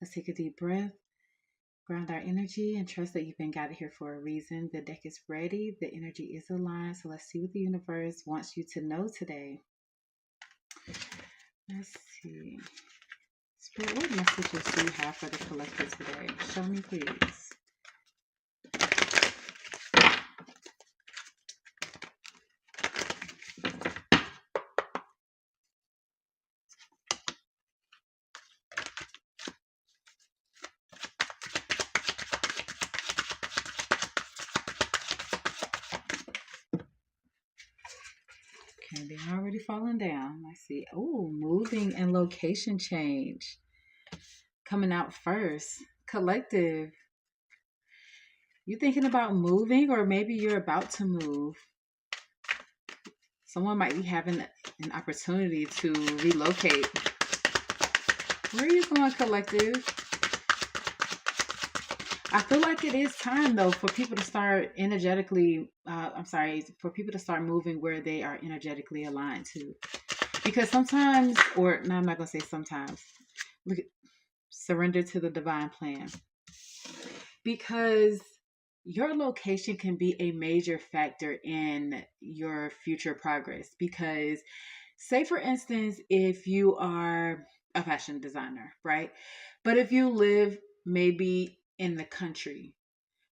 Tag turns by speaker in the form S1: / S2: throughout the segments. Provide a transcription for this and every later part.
S1: Let's take a deep breath, ground our energy, and trust that you've been guided here for a reason. The deck is ready, the energy is aligned. So let's see what the universe wants you to know today. Let's see. Spirit, what messages do you have for the collective today? Show me, please. Okay, they're already falling down. Let's see. Oh, moving and location change. Coming out first. Collective. You thinking about moving, or maybe you're about to move. Someone might be having an opportunity to relocate. Where are you going, collective? I feel like it is time, though, for people to start energetically, for people to start moving where they are energetically aligned to. Because sometimes, or no, I'm not going to say sometimes, look, surrender to the divine plan. Because your location can be a major factor in your future progress. Because, say, for instance, if you are a fashion designer, right? But if you live maybe in the country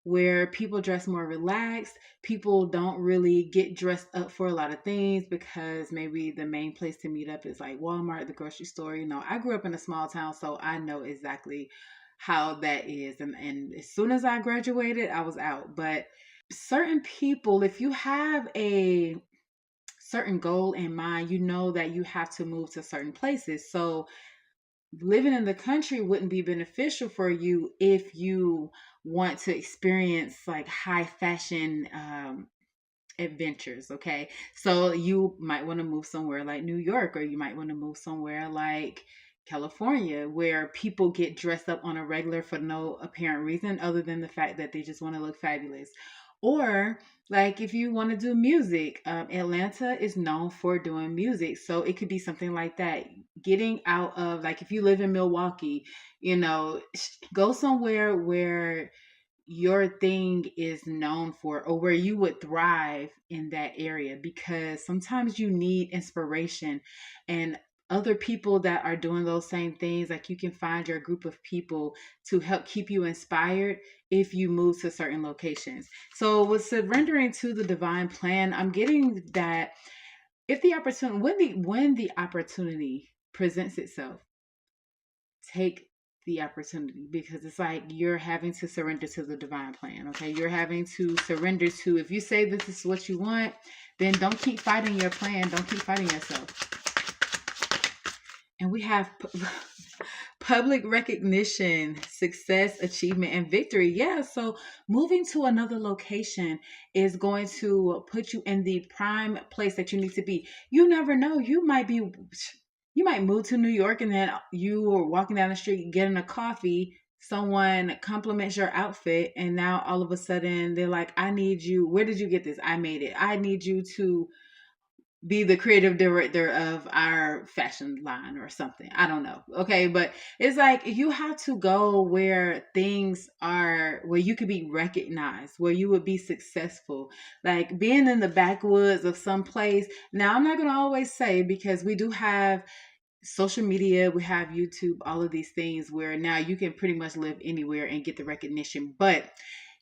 S1: where people dress more relaxed, people don't really get dressed up for a lot of things because maybe the main place to meet up is like Walmart, the grocery store. You know, I grew up in a small town, so I know exactly how that is. And as soon as I graduated, I was out. But certain people, if you have a certain goal in mind, you know that you have to move to certain places. So living in the country wouldn't be beneficial for you if you want to experience like high fashion adventures. Okay, so you might want to move somewhere like New York, or you might want to move somewhere like California, where people get dressed up on a regular for no apparent reason other than the fact that they just want to look fabulous. Or like if you want to do music, Atlanta is known for doing music, so it could be something like that. Getting out of, like, if you live in Milwaukee, you know, go somewhere where your thing is known for, or where you would thrive in that area, because sometimes you need inspiration and other people that are doing those same things. Like, you can find your group of people to help keep you inspired if you move to certain locations. So with surrendering to the divine plan, I'm getting that if the opportunity, when the opportunity presents itself, take the opportunity, because it's like you're having to surrender to the divine plan. Okay, you're having to surrender to, if you say this is what you want, then don't keep fighting your plan, don't keep fighting yourself. And we have public recognition, success, achievement, and victory. Yeah, so moving to another location is going to put you in the prime place that you need to be. You never know, you might move to New York, and then you are walking down the street getting a coffee. Someone compliments your outfit, and now all of a sudden they're like, I need you. Where did you get this? I made it. I need you to be the creative director of our fashion line or something. I don't know. Okay. But it's like you have to go where things are, where you could be recognized, where you would be successful. Like being in the backwoods of some place. Now, I'm not going to always say, because we do have social media, we have YouTube, all of these things where now you can pretty much live anywhere and get the recognition. But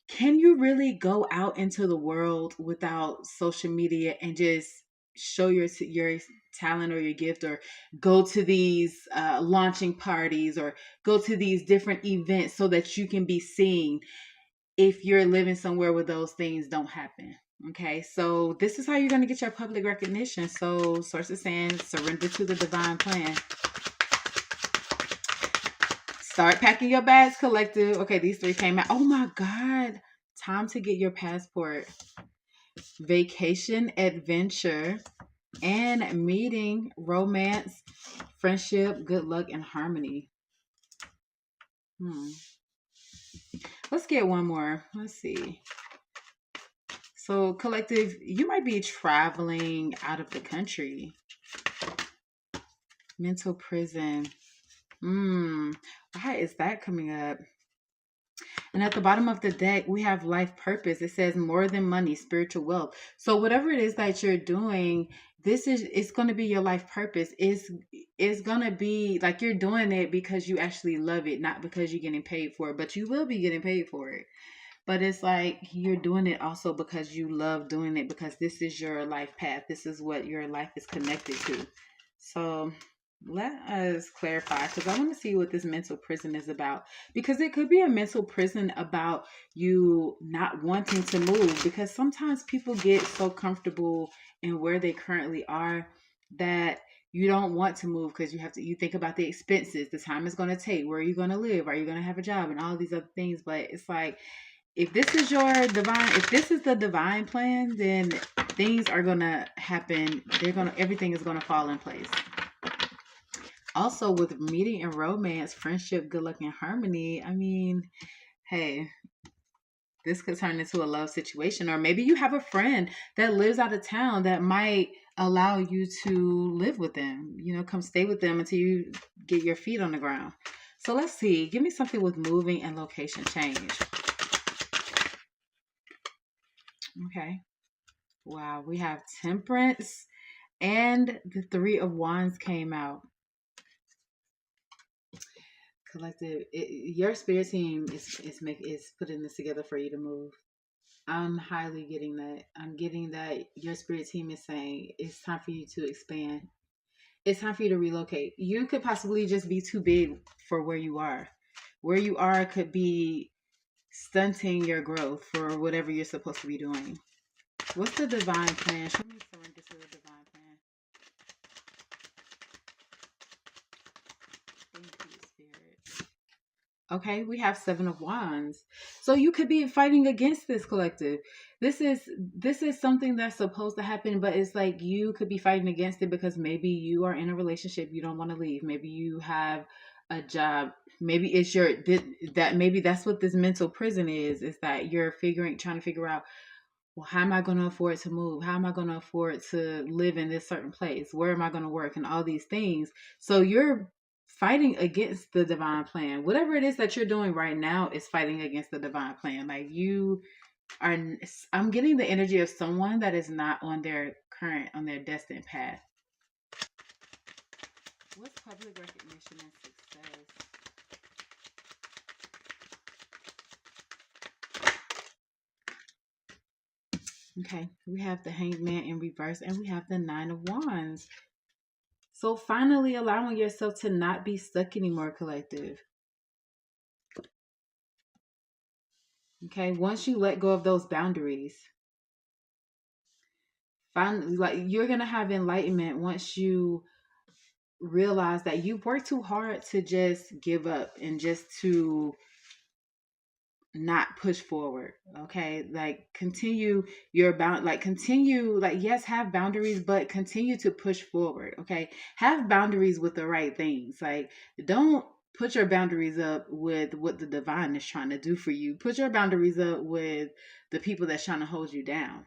S1: can you really go out into the world without social media and just show your talent or your gift, or go to these launching parties, or go to these different events so that you can be seen, if you're living somewhere where those things don't happen? Okay, so this is how you're going to get your public recognition. So source is saying surrender to the divine plan. Start packing your bags, collective. Okay, these three came out. Oh my God. Time to get your passport. Vacation, adventure, and meeting, romance, friendship, good luck, and harmony. Let's get one more. Let's see. So, collective, you might be traveling out of the country. Mental prison. Hmm. Why is that coming up? And at the bottom of the deck, we have life purpose. It says more than money, spiritual wealth. So whatever it is that you're doing, this is it's going to be your life purpose. It's going to be like you're doing it because you actually love it, not because you're getting paid for it, but you will be getting paid for it. But it's like you're doing it also because you love doing it because this is your life path. This is what your life is connected to. So let us clarify because I want to see what this mental prison is about. Because it could be a mental prison about you not wanting to move. Because sometimes people get so comfortable in where they currently are that you don't want to move because you think about the expenses, the time it's going to take, where are you going to live, are you going to have a job, and all these other things. But it's like if this is the divine plan, then things are gonna happen. Everything is gonna fall in place. Also, with meeting and romance, friendship, good luck, and harmony. I mean, hey, this could turn into a love situation, or maybe you have a friend that lives out of town that might allow you to live with them. Come stay with them until you get your feet on the ground. So let's see. Give me something with moving and location change. Okay. Wow, we have temperance and the Three of Wands came out. Collective, your spirit team is putting this together for you to move. I'm highly getting that. I'm getting that your spirit team is saying it's time for you to expand. It's time for you to relocate. You could possibly just be too big for where you are. Where you are could be stunting your growth for whatever you're supposed to be doing. What's the divine plan? Show me surrender to the divine plan. Thank you, Spirit. Okay, we have Seven of Wands. So you could be fighting against this collective. This is something that's supposed to happen, but it's like you could be fighting against it because maybe you are in a relationship you don't want to leave. Maybe you have a job. Maybe it's that maybe that's what this mental prison is that you're trying to figure out, well, how am I going to afford to move? How am I going to afford to live in this certain place? Where am I going to work? And all these things. So you're fighting against the divine plan. Whatever it is that you're doing right now is fighting against the divine plan. Like you are, I'm getting the energy of someone that is not on their destined path. What's public recognition and success? Okay, we have the Hanged Man in reverse and we have the Nine of Wands. So finally allowing yourself to not be stuck anymore, collective. Okay, once you let go of those boundaries, finally, like you're gonna have enlightenment once you realize that you worked too hard to just give up and just to not push forward. Okay, like continue, like, yes, have boundaries, but continue to push forward. Okay, have boundaries with the right things. Like, don't put your boundaries up with what the divine is trying to do for you. Put your boundaries up with the people that's trying to hold you down,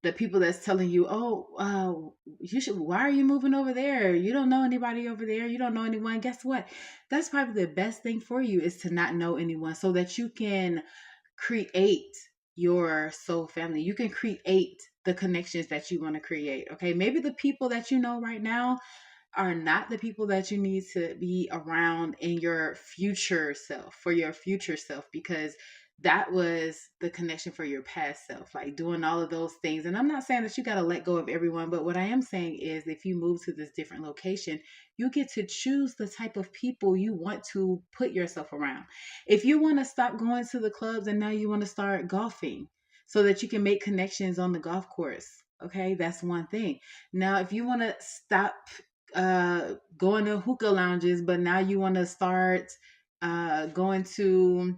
S1: the people that's telling you, oh, you should, why are you moving over there? You don't know anybody over there. You don't know anyone. Guess what? That's probably the best thing for you, is to not know anyone, so that you can create your soul family. You can create the connections that you want to create. Okay. Maybe the people that you know right now are not the people that you need to be around in your future self, for your future self, because that was the connection for your past self, like doing all of those things. And I'm not saying that you got to let go of everyone, but what I am saying is if you move to this different location, you get to choose the type of people you want to put yourself around. If you want to stop going to the clubs and now you want to start golfing so that you can make connections on the golf course, okay, that's one thing. Now, if you want to stop going to hookah lounges, but now you want to start going to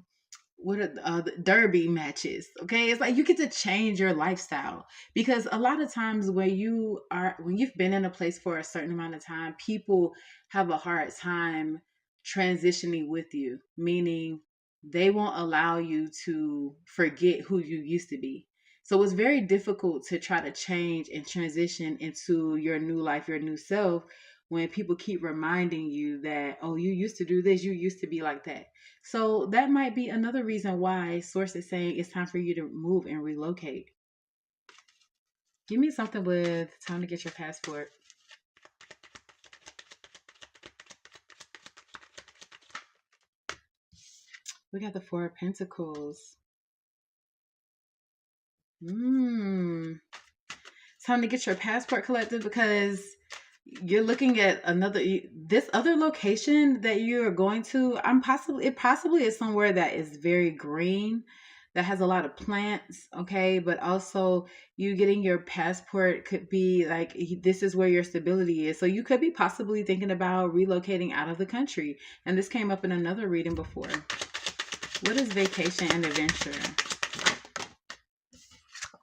S1: what are the derby matches. Okay, it's like you get to change your lifestyle, because a lot of times when you've been in a place for a certain amount of time, people have a hard time transitioning with you, meaning they won't allow you to forget who you used to be. So it's very difficult to try to change and transition into your new life, your new self, when people keep reminding you that, oh, you used to do this, you used to be like that. So that might be another reason why source is saying it's time for you to move and relocate. Give me something with time to get your passport. We got the Four of Pentacles. Time to get your passport collected because you're looking at this other location that you're going to. It possibly is somewhere that is very green, that has a lot of plants, okay? But also you getting your passport could be like this is where your stability is. So you could be possibly thinking about relocating out of the country. And this came up in another reading before. What is vacation and adventure?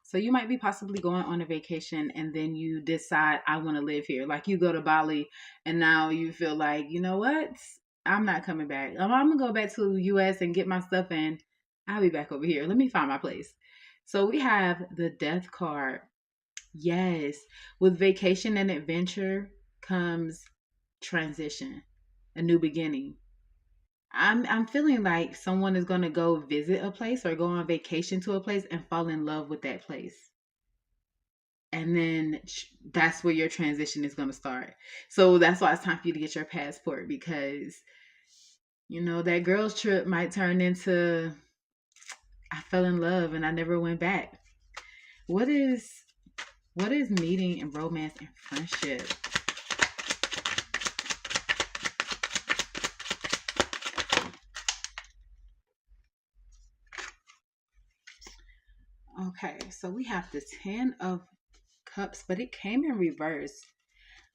S1: So you might be possibly going on a vacation and then you decide, I want to live here. Like you go to Bali and now you feel like, you know what? I'm not coming back. I'm going to go back to the US and get my stuff and I'll be back over here. Let me find my place. So we have the Death card. Yes. With vacation and adventure comes transition, a new beginning. I'm feeling like someone is going to go visit a place or go on vacation to a place and fall in love with that place. And then that's where your transition is going to start. So that's why it's time for you to get your passport, because that girls trip might turn into I fell in love and I never went back. What is meeting and romance and friendship? Okay, so we have the 10 of Cups, but it came in reverse.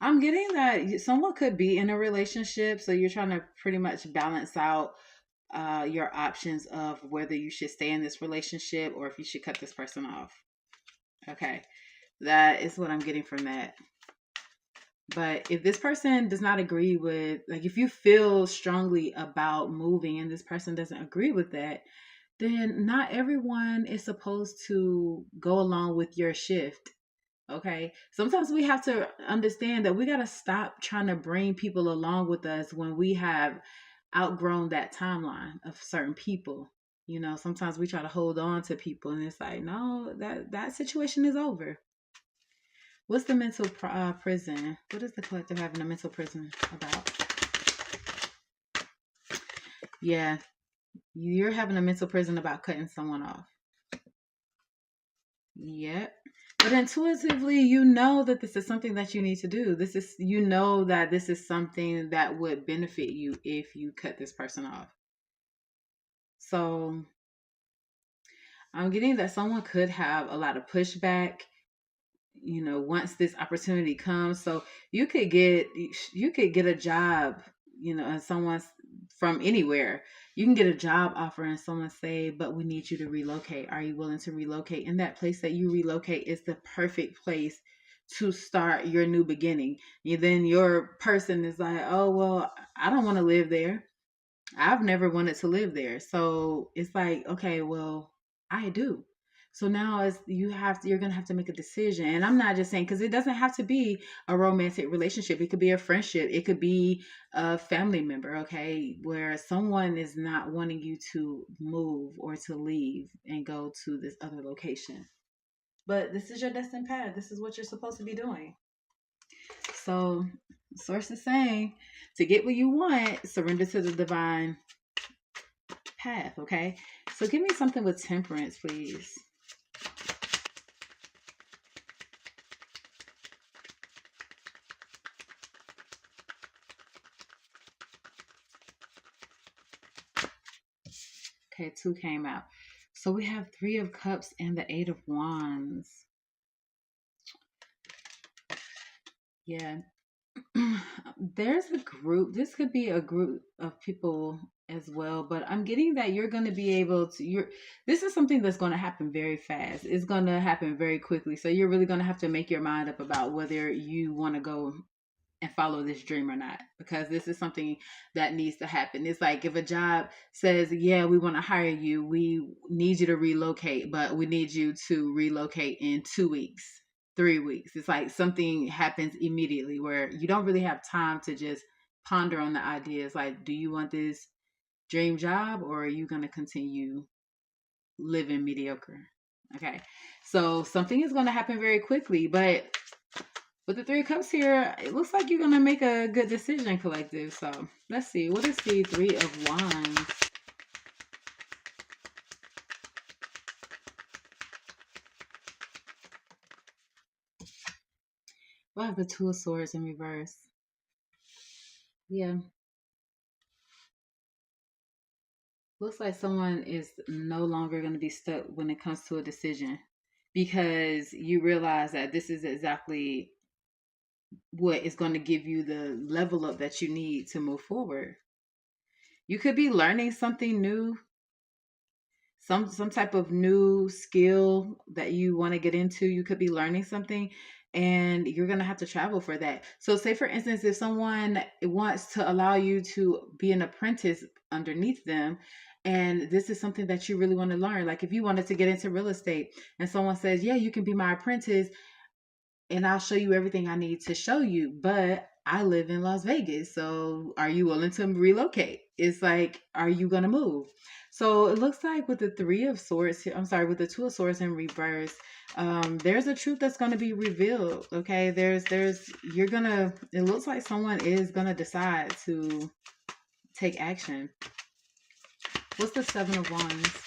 S1: I'm getting that someone could be in a relationship, so you're trying to pretty much balance out your options of whether you should stay in this relationship or if you should cut this person off. Okay, that is what I'm getting from that. But if this person does not agree with, like, if you feel strongly about moving and this person doesn't agree with that, then not everyone is supposed to go along with your shift. Okay. Sometimes we have to understand that we got to stop trying to bring people along with us when we have outgrown that timeline of certain people. Sometimes we try to hold on to people and it's like, no, that situation is over. What's the mental prison? What is the collective having a mental prison about? Yeah, you're having a mental prison about cutting someone off. Yep. But intuitively, you know that this is something that you need to do. That this is something that would benefit you if you cut this person off. So I'm getting that someone could have a lot of pushback, once this opportunity comes. So you could get a job, and someone's from anywhere. You can get a job offer and someone say, but we need you to relocate. Are you willing to relocate? And that place that you relocate is the perfect place to start your new beginning. And then your person is like, oh, well, I don't want to live there. I've never wanted to live there. So it's like, okay, well, I do. So now you're gonna have to make a decision. And I'm not just saying, because it doesn't have to be a romantic relationship. It could be a friendship. It could be a family member, okay, where someone is not wanting you to move or to leave and go to this other location. But this is your destined path. This is what you're supposed to be doing. So source is saying to get what you want, surrender to the divine path, okay? So give me something with temperance, please. Okay, 2 came out. So we have 3 of Cups and the 8 of Wands. Yeah. There's a group. This could be a group of people as well, but I'm getting that you're going to be able to this is something that's going to happen very fast. It's going to happen very quickly. So you're really going to have to make your mind up about whether you want to go and follow this dream or not, because this is something that needs to happen. It's like if a job says, yeah, we want to hire you, we need you to relocate, but we need you to relocate in 2 weeks. 3 weeks. It's like something happens immediately where you don't really have time to just ponder on the ideas. Like, do you want this dream job, or are you going to continue living mediocre? Okay. So something is going to happen very quickly, but with the Three of Cups here, it looks like you're going to make a good decision, collective. So let's see. What is the Three of Wands? We'll have the Two of Swords in reverse. Yeah. Looks like someone is no longer going to be stuck when it comes to a decision, because you realize that this is exactly what is going to give you the level up that you need to move forward. You could be learning something new, some type of new skill that you want to get into. You could be learning something, and you're going to have to travel for that. So say for instance, if someone wants to allow you to be an apprentice underneath them, and this is something that you really want to learn, like if you wanted to get into real estate and someone says, yeah, you can be my apprentice and I'll show you everything I need to show you, but I live in Las Vegas, so are you willing to relocate? It's like, are you gonna move? So it looks like with the Three of Swords, I'm sorry, with the Two of Swords in reverse, there's a truth that's gonna be revealed. Okay, it looks like someone is gonna decide to take action. What's the Seven of Wands?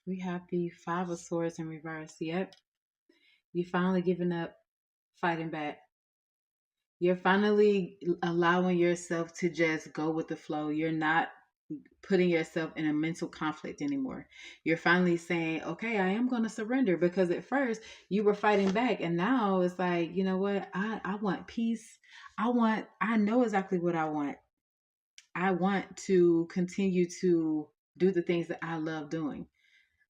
S1: We have the Five of Swords in reverse. Yep. You finally giving up fighting back. You're finally allowing yourself to just go with the flow. You're not putting yourself in a mental conflict anymore. You're finally saying, okay, I am going to surrender, because at first you were fighting back, and now it's like, you know what? I want peace. I know exactly what I want. I want to continue to do the things that I love doing.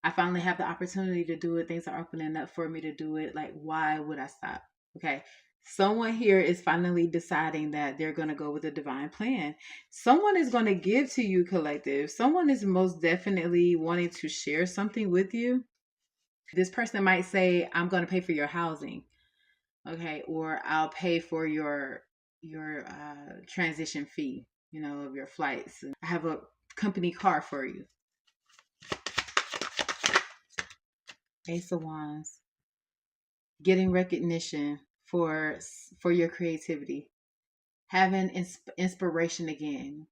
S1: I finally have the opportunity to do it. Things are opening up for me to do it. Like, why would I stop? Okay. Someone here is finally deciding that they're going to go with a divine plan. Someone is going to give to you, collective. Someone is most definitely wanting to share something with you. This person might say, I'm going to pay for your housing. Okay. Or I'll pay for your transition fee, of your flights. I have a company car for you. Ace of Wands. Getting recognition for your creativity, having inspiration again,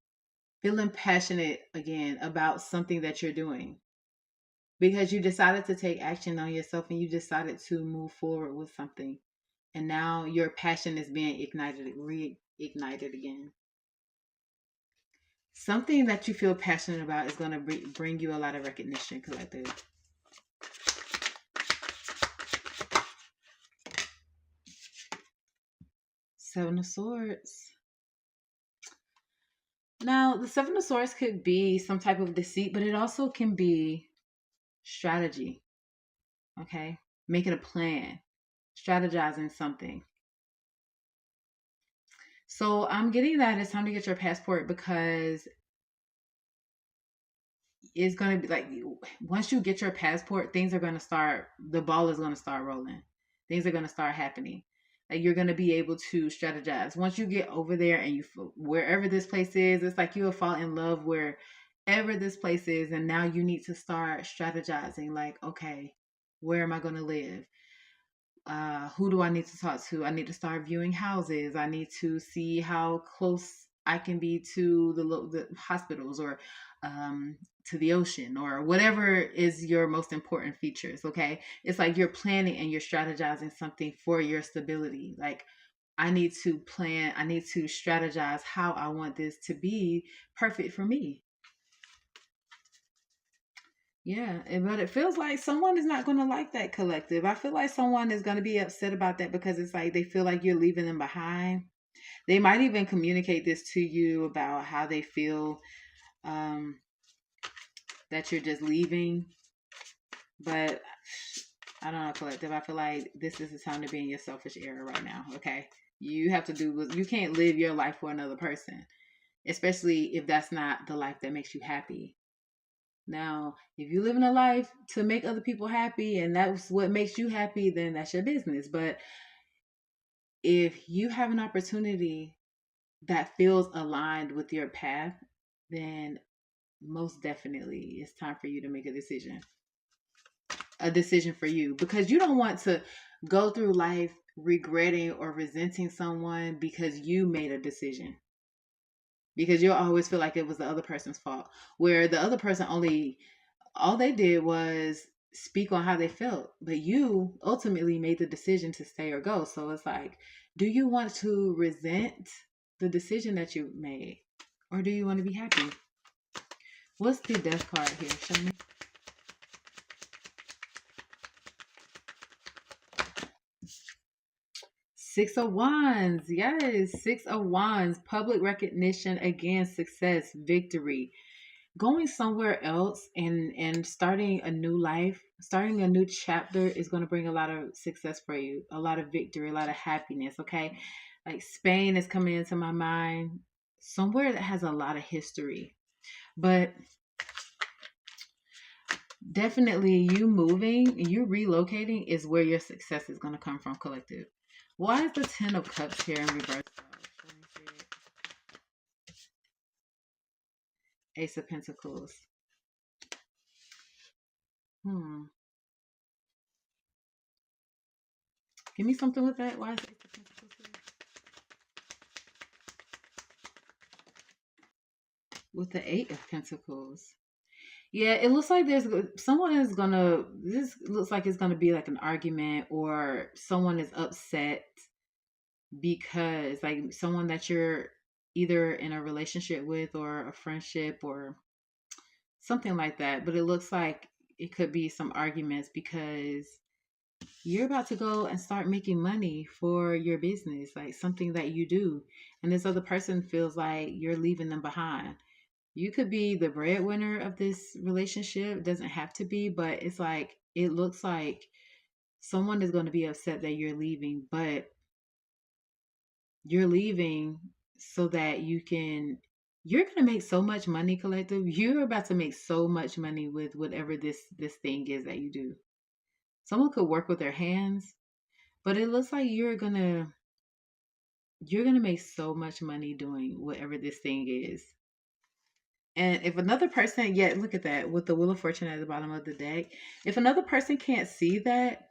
S1: feeling passionate again about something that you're doing, because you decided to take action on yourself and you decided to move forward with something, and now your passion is being reignited again. Something that you feel passionate about is going to bring you a lot of recognition, collective. Seven of Swords. Now, the Seven of Swords could be some type of deceit, but it also can be strategy. Okay? Making a plan, strategizing something. So I'm getting that it's time to get your passport, because it's going to be like, once you get your passport, things are going to start, the ball is going to start rolling. Things are going to start happening. Like, you're going to be able to strategize. Once you get over there and wherever this place is, it's like you'll fall in love wherever this place is. And now you need to start strategizing. Like, okay, where am I going to live? Who do I need to talk to? I need to start viewing houses. I need to see how close I can be to the hospitals, or to the ocean, or whatever is your most important features. Okay. It's like you're planning and you're strategizing something for your stability. Like, I need to plan, I need to strategize how I want this to be perfect for me. Yeah, but it feels like someone is not going to like that, collective. I feel like someone is going to be upset about that, because it's like they feel like you're leaving them behind. They might even communicate this to you about how they feel, um, that you're just leaving. But I don't know, collective. I feel like this is the time to be in your selfish era right now. Okay. You have to do, you can't live your life for another person, especially if that's not the life that makes you happy. Now, if you live in a life to make other people happy and that's what makes you happy, then that's your business. But if you have an opportunity that feels aligned with your path, then most definitely it's time for you to make a decision. A decision for you, because you don't want to go through life regretting or resenting someone because you made a decision. Because you'll always feel like it was the other person's fault, where the other person only, all they did was speak on how they felt, but you ultimately made the decision to stay or go. So it's like, do you want to resent the decision that you made, or do you want to be happy? What's the death card here? Show me. Six of Wands. Yes, Six of Wands. Public recognition, again, success, victory. Going somewhere else and starting a new life, starting a new chapter is going to bring a lot of success for you, a lot of victory, a lot of happiness. Okay, like Spain is coming into my mind, somewhere that has a lot of history. But definitely you moving, you relocating is where your success is going to come from, collective. Why is the Ten of Cups here in reverse? Ace of Pentacles. Hmm. Give me something with that. Why is Ace of Pentacles here? With the Eight of Pentacles. Yeah, it looks like there's someone is gonna, this looks like it's gonna be like an argument, or someone is upset because like someone that you're either in a relationship with or a friendship or something like that. But it looks like it could be some arguments because you're about to go and start making money for your business, like something that you do. And this other person feels like you're leaving them behind. You could be the breadwinner of this relationship. It doesn't have to be, but it's like, it looks like someone is going to be upset that you're leaving, but you're leaving so that you're going to make so much money, collective. You're about to make so much money with whatever this thing is that you do. Someone could work with their hands, but it looks like you're going to make so much money doing whatever this thing is. And if another person, yeah, look at that with the Wheel of Fortune at the bottom of the deck. If another person can't see that,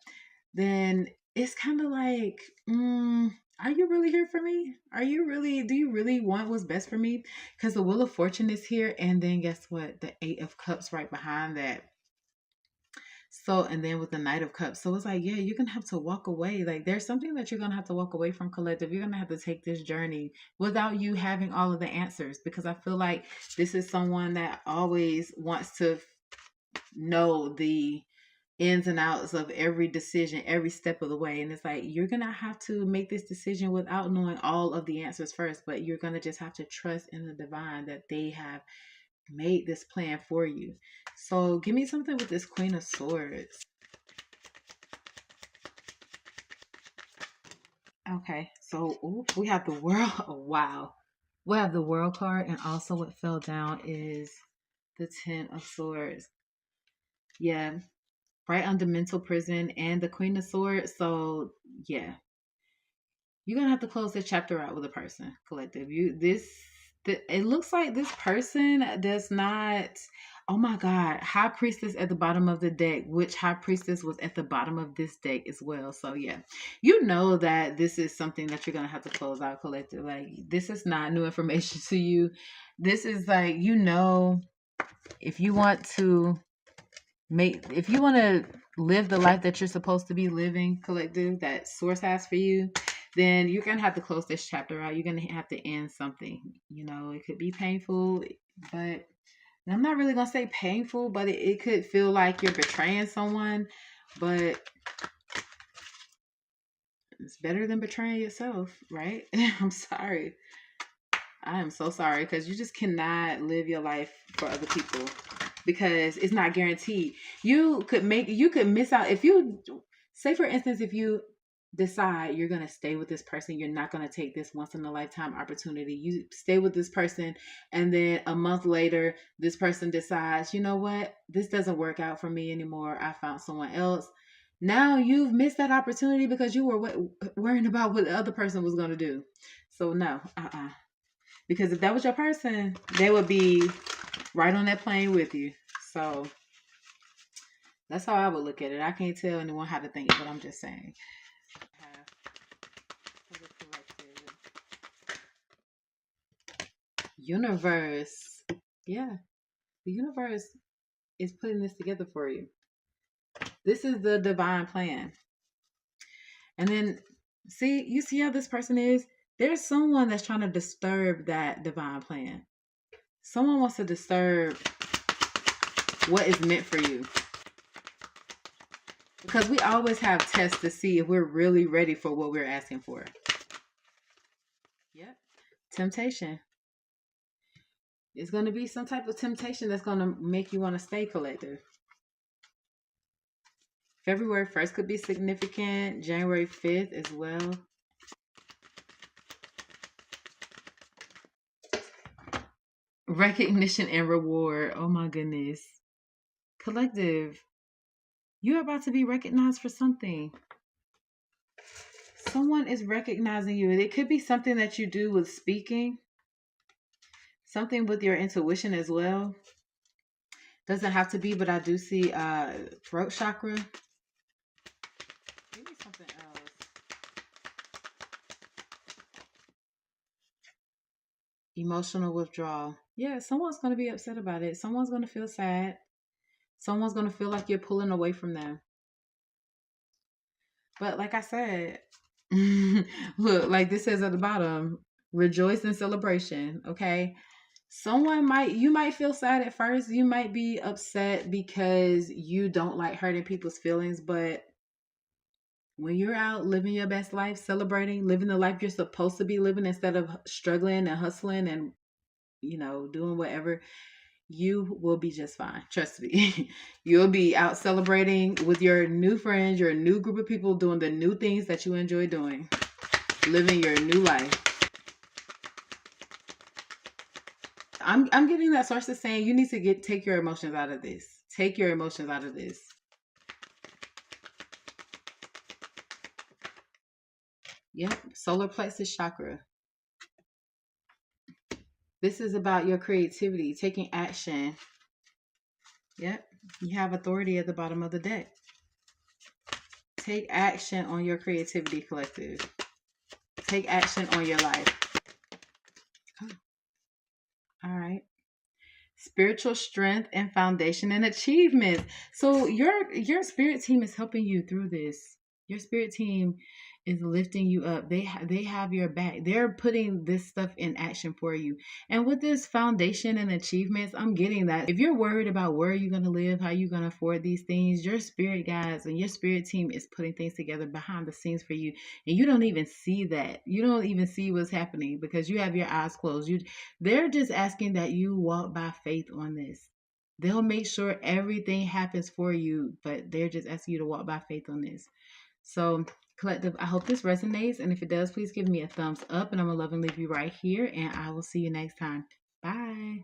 S1: then it's kind of like, are you really here for me? Do you really want what's best for me? Because the Wheel of Fortune is here. And then guess what? The Eight of Cups right behind that. So, and then with the Knight of Cups. So it's like, yeah, you're going to have to walk away. Like, there's something that you're going to have to walk away from, collective. You're going to have to take this journey without you having all of the answers, because I feel like this is someone that always wants to know the ins and outs of every decision, every step of the way. And it's like, you're going to have to make this decision without knowing all of the answers first, but you're going to just have to trust in the divine that they have made this plan for you. So give me something with this Queen of Swords. Okay, so we have the World. Oh, wow. We have the World card, and also what fell down is the Ten of Swords. Yeah, right under mental prison and the Queen of Swords. So yeah, you're gonna have to close this chapter out with a person, collective. It looks like this person does not. Oh my God, High Priestess at the bottom of the deck, which High Priestess was at the bottom of this deck as well. So yeah, you know that this is something that you're gonna have to close out, collective. Like, this is not new information to you. This is like, if you want to if you want to live the life that you're supposed to be living, collective, that source has for you, then you're going to have to close this chapter out. You're going to have to end something. It could be painful, but I'm not really going to say painful, but it could feel like you're betraying someone, but it's better than betraying yourself, right? I'm sorry. I am so sorry, because you just cannot live your life for other people. because it's not guaranteed. You could miss out if you say, for instance, if you decide you're going to stay with this person, you're not going to take this once in a lifetime opportunity. You stay with this person, and then a month later, this person decides, you know what, this doesn't work out for me anymore. I found someone else. Now you've missed that opportunity because you were worrying about what the other person was going to do. So no, because if that was your person, they would be right on that plane with you. So that's how I would look at it. I can't tell anyone how to think, but I'm just saying. Universe. Yeah. The universe is putting this together for you. This is the divine plan. And then you see how this person is? There's someone that's trying to disturb that divine plan. Someone wants to disturb what is meant for you. Because we always have tests to see if we're really ready for what we're asking for. Yep. Temptation. It's going to be some type of temptation that's going to make you want to stay, collective. February 1st could be significant. January 5th as well. Recognition and reward. Oh my goodness. Collective. You're about to be recognized for something. Someone is recognizing you. It could be something that you do with speaking. Something with your intuition as well. Doesn't have to be, but I do see throat chakra. Maybe something else. Emotional withdrawal. Yeah, someone's going to be upset about it. Someone's going to feel sad. Someone's going to feel like you're pulling away from them. But like I said, look, like this says at the bottom, rejoice in celebration, okay? You might feel sad at first. You might be upset because you don't like hurting people's feelings, but when you're out living your best life, celebrating, living the life you're supposed to be living instead of struggling and hustling and, doing whatever, you will be just fine. Trust me. You'll be out celebrating with your new friends, your new group of people, doing the new things that you enjoy doing, living your new life. I'm getting that source is saying you need to take your emotions out of this. Take your emotions out of this. Yep, solar plexus chakra. This is about your creativity, taking action. Yep, you have authority at the bottom of the deck. Take action on your creativity, collective. Take action on your life. All right. Spiritual strength and foundation and achievements. So your spirit team is helping you through this. Your spirit team is lifting you up. They have your back. They're putting this stuff in action for you. And with this foundation and achievements, I'm getting that if you're worried about where you're going to live, how you're going to afford these things, your spirit guides and your spirit team is putting things together behind the scenes for you. And you don't even see that. You don't even see what's happening because you have your eyes closed. They're just asking that you walk by faith on this. They'll make sure everything happens for you, but they're just asking you to walk by faith on this. So, collective, I hope this resonates. And if it does, please give me a thumbs up. And I'm going to love and leave you right here. And I will see you next time. Bye.